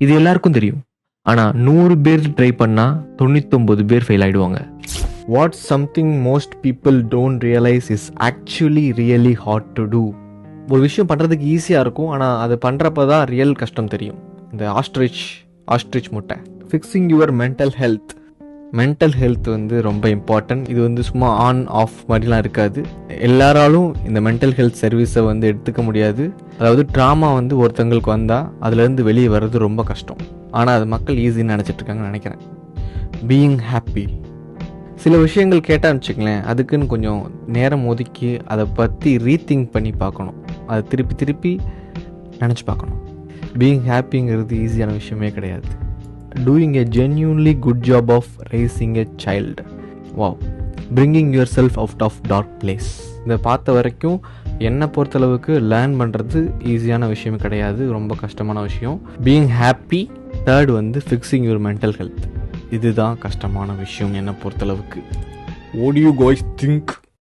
இது எல்லாருக்கும் தெரியும். ஆனால் 100 பேர் ட்ரை பண்ணால் 99 பேர் ஃபெயில் ஆகிடுவாங்க. What something most people don't realise is actually really hard to do. ஒரு விஷயம் பண்ணுறதுக்கு ஈஸியாக இருக்கும், ஆனால் அது பண்ணுறப்ப தான் ரியல் கஷ்டம் தெரியும். இந்த ஆஸ்ட்ரிச் முட்டை. Fixing your mental health. Mental health ரொம்ப இம்பார்ட்டன்ட். இது சும்மா ஆன் ஆஃப் மாதிரிலாம் இருக்காது. எல்லாராலும் இந்த மென்டல் ஹெல்த் சர்வீஸை எடுத்துக்க முடியாது. அதாவது ட்ராமா ஒருத்தங்களுக்கு வந்தால் அதுலேருந்து வெளியே வர்றது ரொம்ப கஷ்டம். ஆனால் அது மக்கள் ஈஸின்னு நினச்சிட்ருக்காங்கன்னு நினைக்கிறேன். Being happy. சில விஷயங்கள் கேட்டான்னு வச்சுக்கலேன், அதுக்குன்னு கொஞ்சம் நேரம் ஒதுக்கி அதை பற்றி ரீதிங்க் பண்ணி பார்க்கணும். அதை திருப்பி நினச்சி பார்க்கணும். பீயிங் ஹாப்பிங்கிறது ஈஸியான விஷயமே கிடையாது. Doing a genuinely good job of raising a child. Wow. Bringing yourself out of dark place. இதை பார்த்த வரைக்கும் என்னை பொறுத்தளவுக்கு லேர்ன் பண்ணுறது ஈஸியான விஷயம் கிடையாது, ரொம்ப கஷ்டமான விஷயம். Being happy. Third fixing your mental health. இதுதான் கஷ்டமான விஷயம் என்னை பொறுத்தளவுக்கு. What do you guys think?